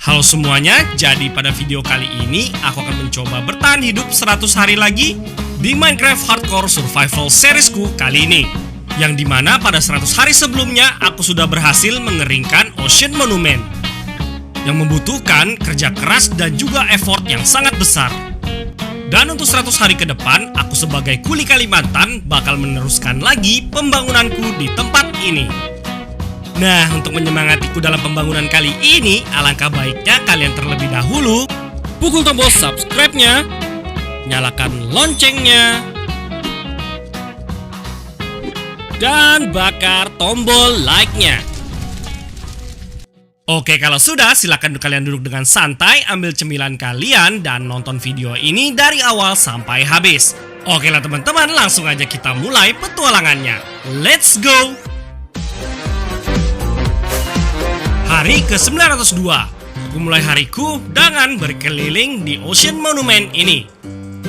Halo semuanya, jadi pada video kali ini aku akan mencoba bertahan hidup 100 hari lagi di Minecraft Hardcore Survival seriesku kali ini. Yang dimana pada 100 hari sebelumnya aku sudah berhasil mengeringkan Ocean Monument yang membutuhkan kerja keras dan juga effort yang sangat besar. Dan untuk 100 hari ke depan, aku sebagai kuli Kalimantan bakal meneruskan lagi pembangunanku di tempat ini. Nah, untuk menyemangatiku dalam pembangunan kali ini, alangkah baiknya kalian terlebih dahulu pukul tombol subscribe-nya, nyalakan loncengnya, dan bakar tombol like-nya. Oke, kalau sudah, silakan kalian duduk dengan santai, ambil cemilan kalian, dan nonton video ini dari awal sampai habis. Oke lah teman-teman, langsung aja kita mulai petualangannya. Let's go! Hari ke-902, aku mulai hariku dengan berkeliling di Ocean Monument ini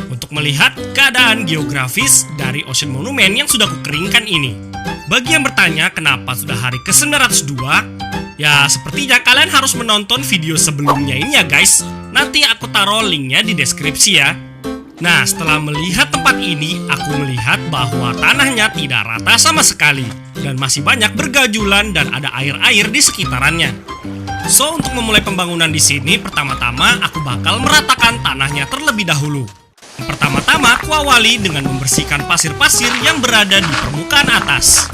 untuk melihat keadaan geografis dari Ocean Monument yang sudah kukeringkan ini. Bagi yang bertanya kenapa sudah hari ke-902, ya sepertinya kalian harus menonton video sebelumnya ini ya guys. Nanti aku taruh linknya di deskripsi ya. Nah, setelah melihat tempat ini, aku melihat bahwa tanahnya tidak rata sama sekali dan masih banyak bergajulan dan ada air-air di sekitarannya. So, untuk memulai pembangunan di sini, pertama-tama aku bakal meratakan tanahnya terlebih dahulu. Pertama-tama, aku awali dengan membersihkan pasir-pasir yang berada di permukaan atas.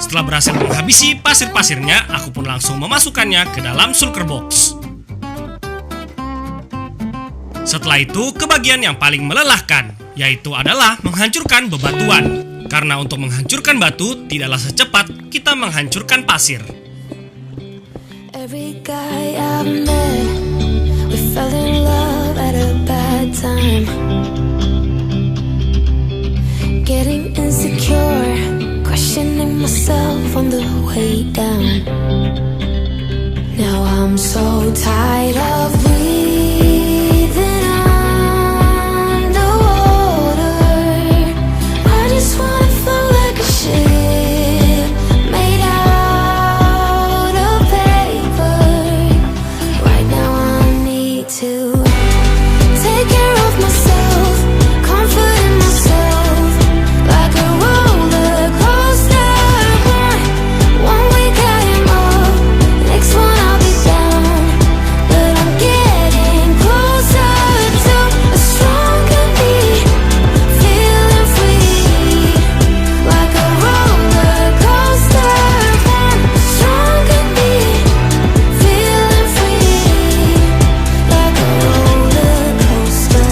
Setelah berhasil menghabisi pasir-pasirnya, aku pun langsung memasukkannya ke dalam shulker box. Setelah itu, ke bagian yang paling melelahkan, yaitu adalah menghancurkan bebatuan. Karena untuk menghancurkan batu, tidaklah secepat kita menghancurkan pasir. Every guy I've met, we fell in love at a bad time. Getting insecure, questioning myself on the way down. Now I'm so tired of breathing underwater. I just wanna float like a ship made out of paper. Right now I need to take care of myself, comfort in myself, like a roller coaster. One week I am up, next one I'll be down. But I'm getting closer to a stronger me, feeling free, like a roller coaster. One stronger me, feeling free, like a roller coaster.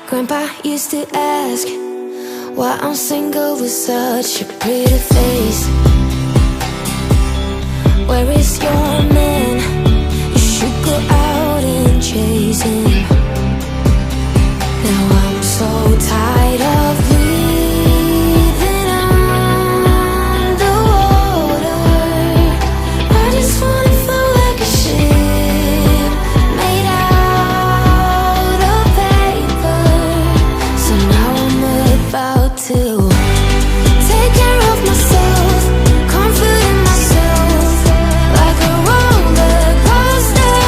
Grandpa used to ask why I'm single with such a pretty face. Where is your man? You should go out and chase him. Now I'm so tired of breathing underwater. I just wanna float like a ship made out of paper. So now I'm about to take care of myself, comfort in myself, like a roller coaster.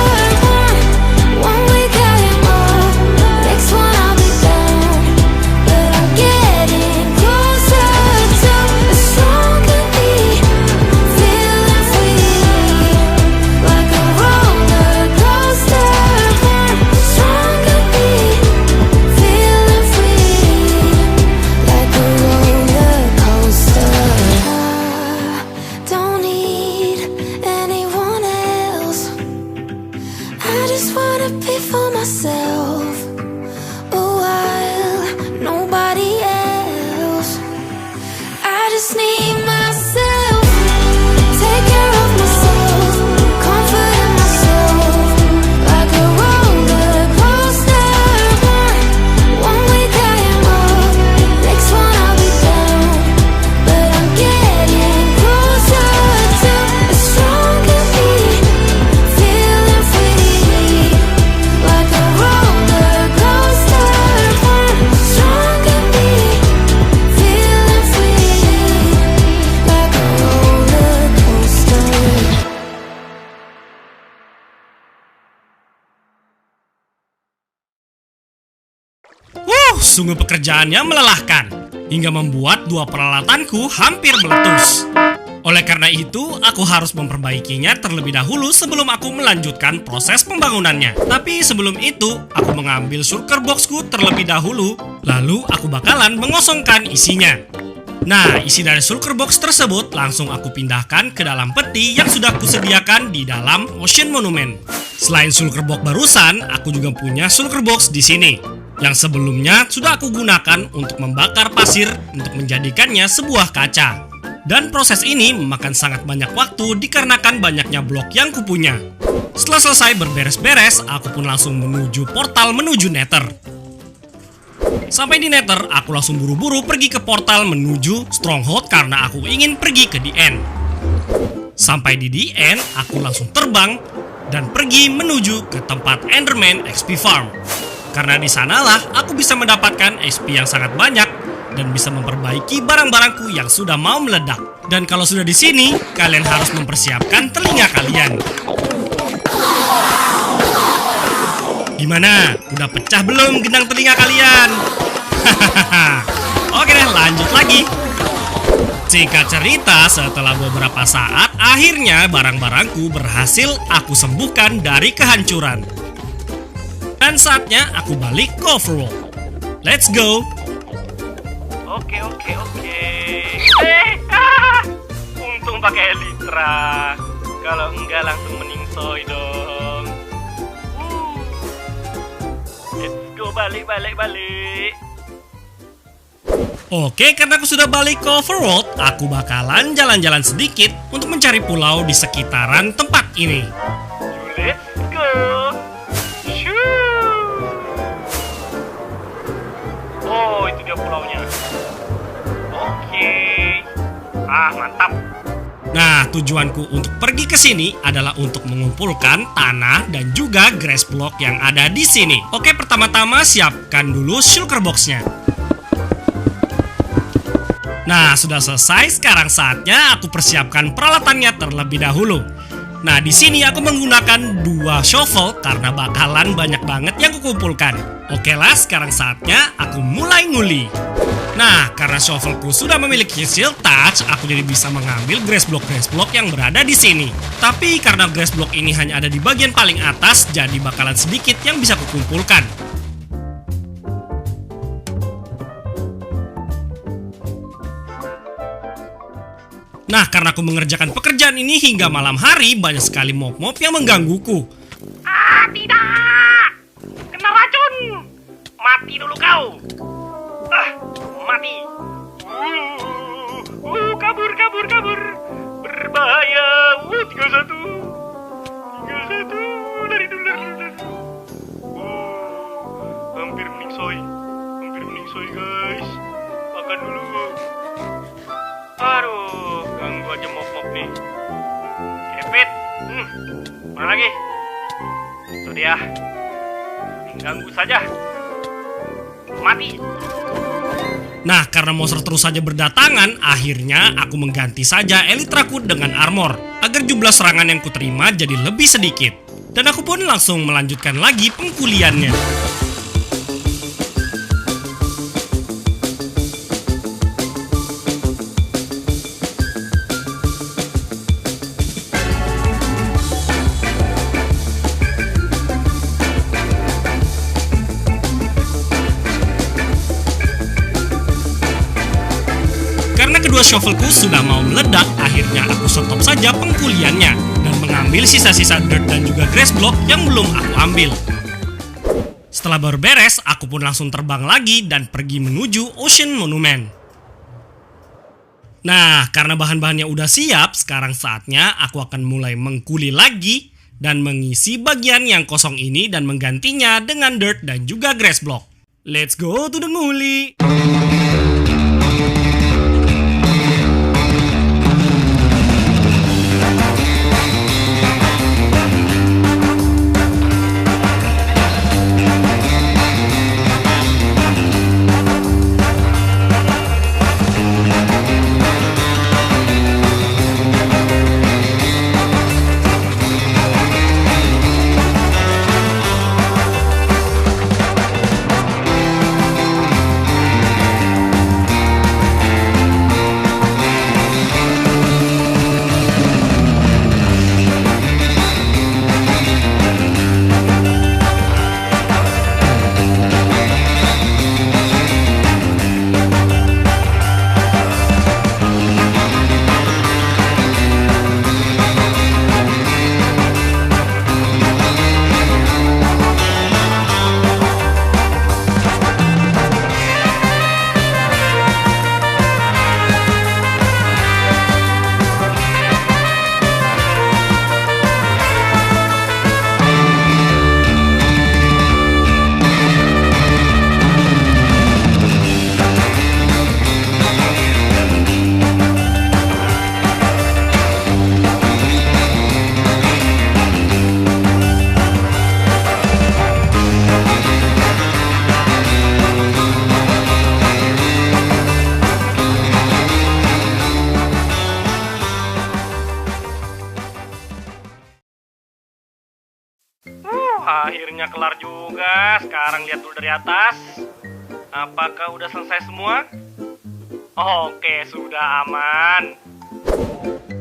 One week I am Sungguh pekerjaannya melelahkan, hingga membuat dua peralatanku hampir meletus. Oleh karena itu, aku harus memperbaikinya terlebih dahulu sebelum aku melanjutkan proses pembangunannya. Tapi sebelum itu, aku mengambil shulker boxku terlebih dahulu, lalu aku bakalan mengosongkan isinya. Nah, isi dari shulker box tersebut langsung aku pindahkan ke dalam peti yang sudah kusediakan di dalam Ocean Monument. Selain shulker box barusan, aku juga punya shulker box di sini, yang sebelumnya sudah aku gunakan untuk membakar pasir untuk menjadikannya sebuah kaca. Dan proses ini memakan sangat banyak waktu dikarenakan banyaknya blok yang kupunya. Setelah selesai berberes-beres, aku pun langsung menuju portal menuju Nether. Sampai di Nether, aku langsung buru-buru pergi ke portal menuju Stronghold karena aku ingin pergi ke The End. Sampai di The End, aku langsung terbang dan pergi menuju ke tempat Enderman XP Farm. Karena di sanalah aku bisa mendapatkan XP yang sangat banyak dan bisa memperbaiki barang-barangku yang sudah mau meledak. Dan kalau sudah di sini, kalian harus mempersiapkan telinga kalian. Gimana? Udah pecah belum gendang telinga kalian? Oke deh, lanjut lagi. Singkat cerita, setelah beberapa saat, akhirnya barang-barangku berhasil aku sembuhkan dari kehancuran. Dan saatnya aku balik ke Overworld. Let's go! Oke. Untung pakai Elytra. Kalau enggak langsung meningsoy dong. Let's go, balik. Oke, karena aku sudah balik ke Overworld, aku bakalan jalan-jalan sedikit untuk mencari pulau di sekitaran tempat ini. Let's go. Oh, itu dia pulaunya. Oke. Mantap. Nah, tujuanku untuk pergi ke sini adalah untuk mengumpulkan tanah dan juga grass block yang ada di sini. Oke, pertama-tama siapkan dulu shulker box-nya. Nah, sudah selesai. Sekarang saatnya aku persiapkan peralatannya terlebih dahulu. Nah, di sini aku menggunakan 2 shovel karena bakalan banyak banget yang kukumpulkan. Oke lah, sekarang saatnya aku mulai nguli. Nah, karena shovelku sudah memiliki shield touch, aku jadi bisa mengambil grass block yang berada di sini. Tapi karena grass block ini hanya ada di bagian paling atas, jadi bakalan sedikit yang bisa kukumpulkan. Nah, karena aku mengerjakan pekerjaan ini hingga malam hari, banyak sekali mob-mob yang menggangguku. Tidak! Kena racun! Mati dulu kau! Mati! Kabur! Berbahaya! 31! Lari dulu! Hampir meningsoy guys. Makan dulu. Aduh, ganggu aja mob-mob nih. Kepit. Mana lagi? Itu dia. Ganggu saja. Mati. Nah, karena monster terus saja berdatangan, akhirnya aku mengganti saja elytraku dengan armor agar jumlah serangan yang kuterima jadi lebih sedikit. Dan aku pun langsung melanjutkan lagi pengkuliannya. Karena kedua shovelku sudah mau meledak, akhirnya aku stop saja pengkuliannya dan mengambil sisa-sisa dirt dan juga grass block yang belum aku ambil. Setelah baru beres, aku pun langsung terbang lagi dan pergi menuju Ocean Monument. Nah, karena bahan-bahannya udah siap, sekarang saatnya aku akan mulai mengkuli lagi dan mengisi bagian yang kosong ini dan menggantinya dengan dirt dan juga grass block. Let's go to the nguli! akhirnya kelar juga. Sekarang lihat dulu dari atas. Apakah udah selesai semua? Oke, sudah aman.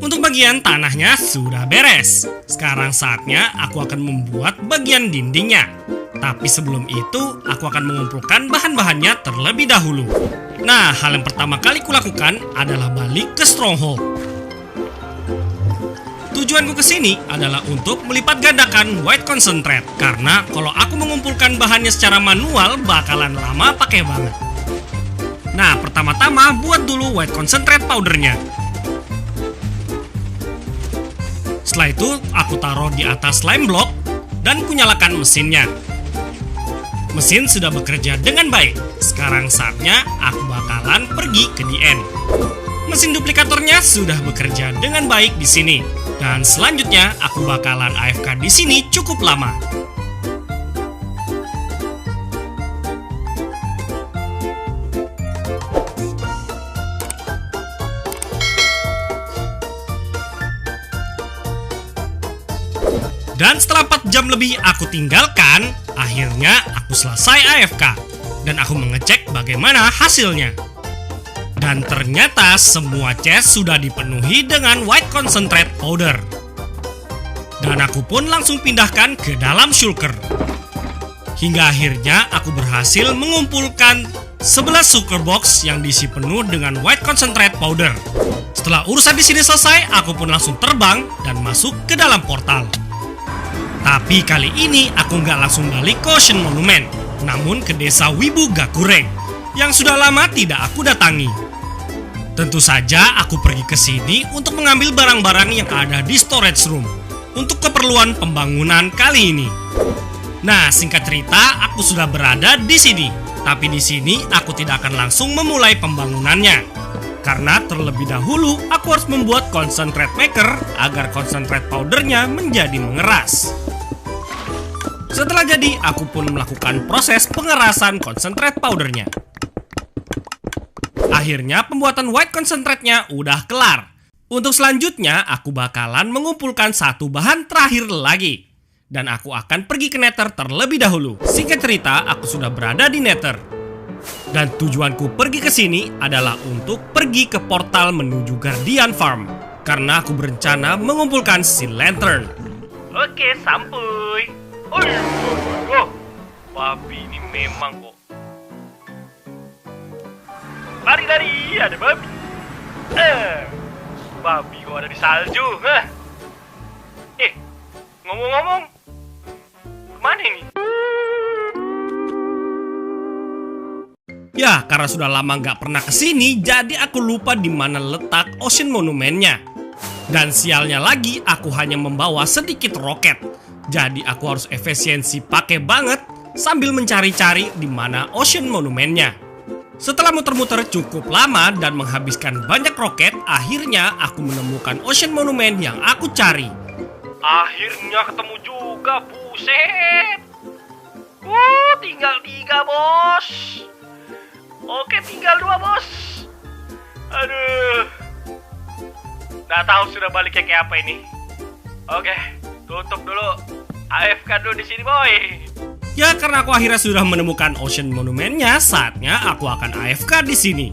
Untuk bagian tanahnya sudah beres. Sekarang saatnya aku akan membuat bagian dindingnya. Tapi sebelum itu, aku akan mengumpulkan bahan-bahannya terlebih dahulu. Nah, hal yang pertama kali kulakukan adalah balik ke Stronghold. Tujuanku ke sini adalah untuk melipat gandakan White Concentrate. Karena kalau aku mengumpulkan bahannya secara manual, bakalan lama pakai banget. Nah, pertama-tama buat dulu White Concentrate powdernya. Setelah itu, aku taruh di atas slime block dan kunyalakan mesinnya. Mesin sudah bekerja dengan baik. Sekarang saatnya aku bakalan pergi ke the end. Mesin duplikatornya sudah bekerja dengan baik di sini. Dan selanjutnya aku bakalan AFK di sini cukup lama. Dan setelah 4 jam lebih aku tinggalkan, akhirnya aku selesai AFK. Dan aku mengecek bagaimana hasilnya. Dan ternyata semua chest sudah dipenuhi dengan White Concentrate powder. Dan aku pun langsung pindahkan ke dalam shulker. Hingga akhirnya aku berhasil mengumpulkan 11 shulker box yang diisi penuh dengan White Concentrate powder. Setelah urusan di sini selesai, aku pun langsung terbang dan masuk ke dalam portal. Tapi kali ini aku nggak langsung balik ke Ocean Monument, namun ke desa Wibu Gakureng yang sudah lama tidak aku datangi. Tentu saja aku pergi ke sini untuk mengambil barang-barang yang ada di storage room untuk keperluan pembangunan kali ini. Nah, singkat cerita, aku sudah berada di sini. Tapi di sini aku tidak akan langsung memulai pembangunannya. Karena terlebih dahulu aku harus membuat concentrate maker agar concentrate powdernya menjadi mengeras. Setelah jadi, aku pun melakukan proses pengerasan concentrate powdernya. Akhirnya pembuatan white concentrate-nya udah kelar. Untuk selanjutnya, aku bakalan mengumpulkan satu bahan terakhir lagi. Dan aku akan pergi ke Nether terlebih dahulu. Singkat cerita, aku sudah berada di Nether. Dan tujuanku pergi ke sini adalah untuk pergi ke portal menuju Guardian Farm. Karena aku berencana mengumpulkan si lantern. Oke, sampai. Babi ini memang kok. Lari, ada babi. Babi kok ada di salju. Ngomong-ngomong, kemana ini? Ya, karena sudah lama nggak pernah kesini, jadi aku lupa di mana letak Ocean Monument-nya. Dan sialnya lagi, aku hanya membawa sedikit roket. Jadi aku harus efisiensi pakai banget sambil mencari-cari di mana Ocean Monument-nya. Setelah muter-muter cukup lama dan menghabiskan banyak roket, akhirnya aku menemukan Ocean Monument yang aku cari. Akhirnya ketemu juga, buset. Tinggal 3, bos. Oke, tinggal 2, bos. Aduh. Nggak tahu sudah baliknya kayak apa ini. Oke, tutup dulu. AFK dulu di sini, boy. Ya, karena aku akhirnya sudah menemukan Ocean Monument-nya, saatnya aku akan AFK di sini.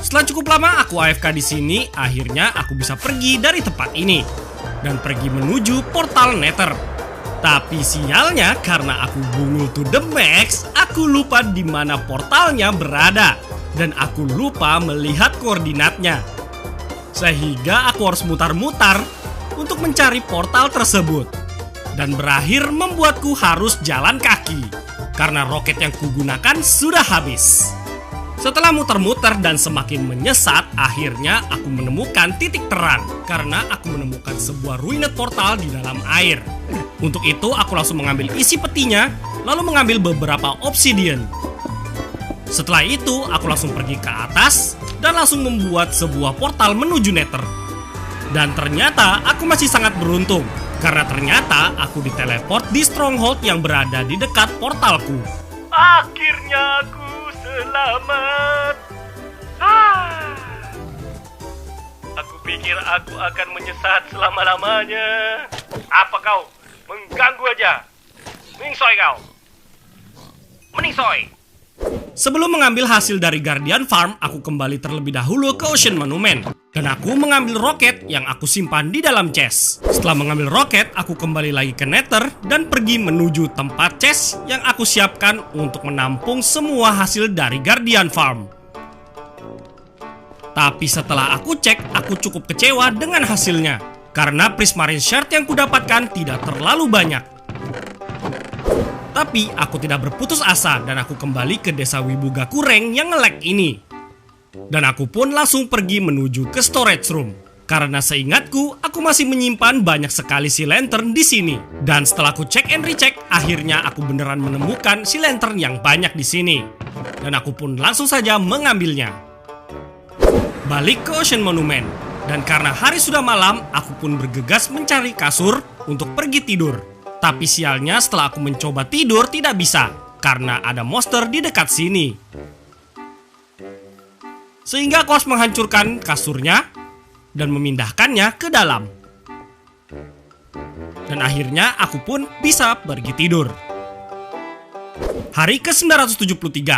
Setelah cukup lama aku AFK di sini, akhirnya aku bisa pergi dari tempat ini dan pergi menuju portal Nether. Tapi sialnya karena aku bungul to the max, aku lupa di mana portalnya berada dan aku lupa melihat koordinatnya. Sehingga aku harus mutar-mutar untuk mencari portal tersebut dan berakhir membuatku harus jalan kaki karena roket yang kugunakan sudah habis. Setelah muter-muter dan semakin menyesat, akhirnya aku menemukan titik terang karena aku menemukan sebuah ruined portal di dalam air. Untuk itu aku langsung mengambil isi petinya, lalu mengambil beberapa obsidian. Setelah itu, aku langsung pergi ke atas dan langsung membuat sebuah portal menuju Nether. Dan ternyata aku masih sangat beruntung, karena ternyata aku diteleport di stronghold yang berada di dekat portalku. Akhirnya aku selamat. Aku pikir aku akan menyesat selama-lamanya. Apa kau? Mengganggu aja. Ningsoy kau. Meningsoy. Sebelum mengambil hasil dari Guardian Farm, aku kembali terlebih dahulu ke Ocean Monument. Dan aku mengambil roket yang aku simpan di dalam chest. Setelah mengambil roket, aku kembali lagi ke Nether dan pergi menuju tempat chest yang aku siapkan untuk menampung semua hasil dari Guardian Farm. Tapi setelah aku cek, aku cukup kecewa dengan hasilnya. Karena Prismarine Shard yang kudapatkan tidak terlalu banyak. Tapi aku tidak berputus asa dan aku kembali ke desa Wibugakureng yang nge-lag ini. Dan aku pun langsung pergi menuju ke storage room. Karena seingatku, aku masih menyimpan banyak sekali si lantern di sini. Dan setelah aku cek and recheck, akhirnya aku beneran menemukan si lantern yang banyak di sini. Dan aku pun langsung saja mengambilnya. Balik ke Ocean Monument. Dan karena hari sudah malam, aku pun bergegas mencari kasur untuk pergi tidur. Tapi sialnya setelah aku mencoba tidur tidak bisa, karena ada monster di dekat sini. Sehingga aku harus menghancurkan kasurnya dan memindahkannya ke dalam. Dan akhirnya aku pun bisa pergi tidur. Hari ke-973.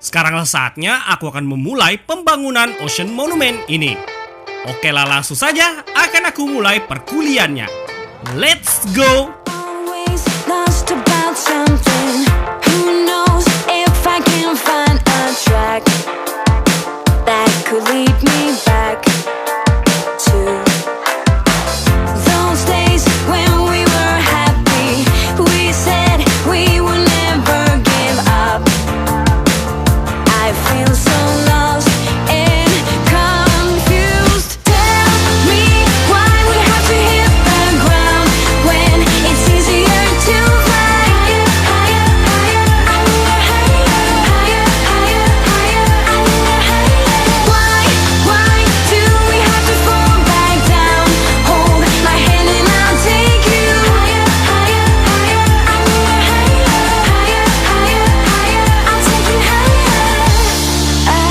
Sekaranglah saatnya aku akan memulai pembangunan Ocean Monument ini. Oke lah, langsung saja akan aku mulai perkuliahannya. Let's go! Always lost about something. Who knows if I can find a track that could lead me back to those days when we were happy. We said we would never give up. I feel so lost and confused. Tell me why we have to hit the ground when it's easier to fly higher, higher, higher, higher, higher, higher, higher. Why do we have to fall back down? Hold my hand and I'll take you higher, higher, higher, higher, higher, higher. I'll take you higher. I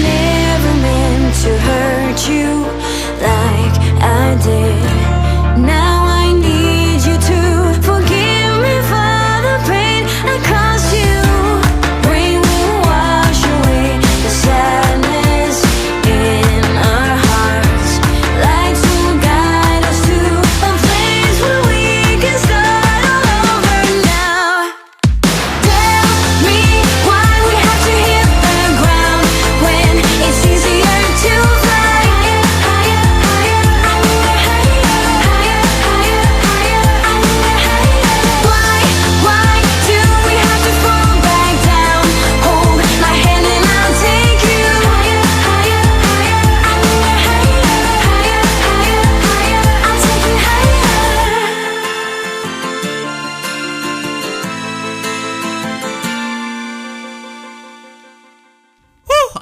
never meant to hurt you like I did. Now I need you to forgive me for the pain I caused you. Rain will wash away the sadness in our hearts. Lights will guide us to a place where we can start all over now. Tell me why we have to hit the ground when it's easier to fly higher, higher, higher, higher, higher, higher. Why do we have to fall back down? Hold my hand and I'll take you higher, higher, higher, higher, higher. I'll take you higher.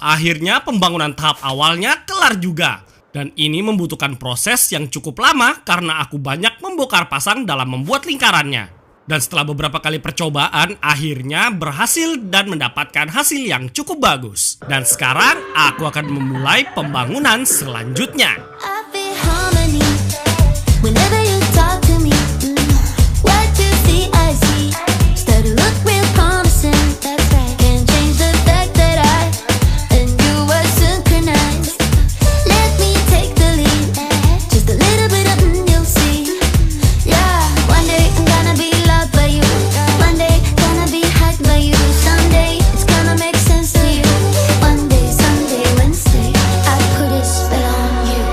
Akhirnya pembangunan tahap awalnya kelar juga. Dan ini membutuhkan proses yang cukup lama karena aku banyak membongkar pasang dalam membuat lingkarannya. Dan setelah beberapa kali percobaan, akhirnya berhasil dan mendapatkan hasil yang cukup bagus. Dan sekarang aku akan memulai pembangunan selanjutnya. I feel harmony whenever you talk to me. What you see, I see. Start to look real promising. That's right. Can't change the fact that I and you are synchronized. Let me take the lead. Just a little bit of you'll see. Yeah, one day I'm gonna be loved by you. One day gonna be hugged by you. Someday it's gonna make sense to you. One day, someday, Wednesday, I put a spell on you.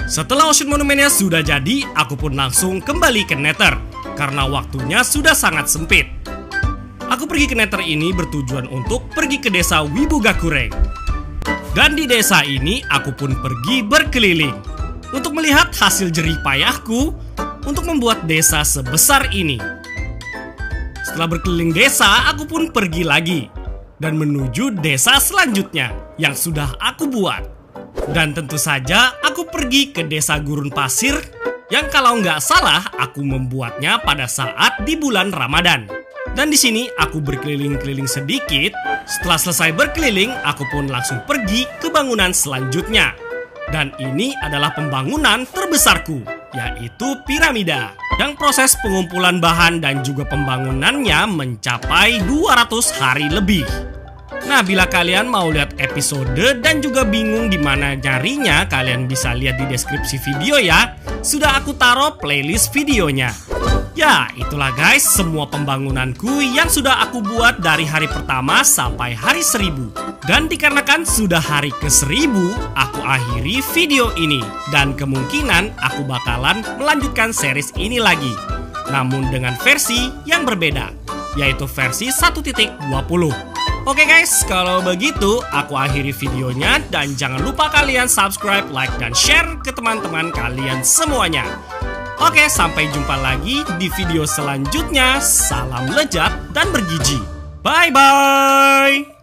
Setelah Ocean Monumennya sudah jadi, aku pun langsung kembali ke Nether karena waktunya sudah sangat sempit. Aku pergi ke Nether ini bertujuan untuk pergi ke desa Wibugakure. Dan di desa ini aku pun pergi berkeliling untuk melihat hasil jerih payahku untuk membuat desa sebesar ini. Setelah berkeliling desa, aku pun pergi lagi dan menuju desa selanjutnya yang sudah aku buat. Dan tentu saja aku pergi ke desa Gurun Pasir yang kalau nggak salah aku membuatnya pada saat di bulan Ramadan. Dan di sini aku berkeliling-keliling sedikit. Setelah selesai berkeliling, aku pun langsung pergi ke bangunan selanjutnya. Dan ini adalah pembangunan terbesarku, yaitu piramida. Yang proses pengumpulan bahan dan juga pembangunannya mencapai 200 hari lebih. Nah, bila kalian mau lihat episode dan juga bingung di mana nyarinya, kalian bisa lihat di deskripsi video ya. Sudah aku taruh playlist videonya. Ya, itulah guys semua pembangunanku yang sudah aku buat dari hari pertama sampai hari 1000. Dan dikarenakan sudah hari ke-1000, aku akhiri video ini. Dan kemungkinan aku bakalan melanjutkan series ini lagi. Namun dengan versi yang berbeda, yaitu versi 1.20. Oke guys, kalau begitu aku akhiri videonya dan jangan lupa kalian subscribe, like, dan share ke teman-teman kalian semuanya. Oke, sampai jumpa lagi di video selanjutnya. Salam lezat dan bergizi. Bye-bye.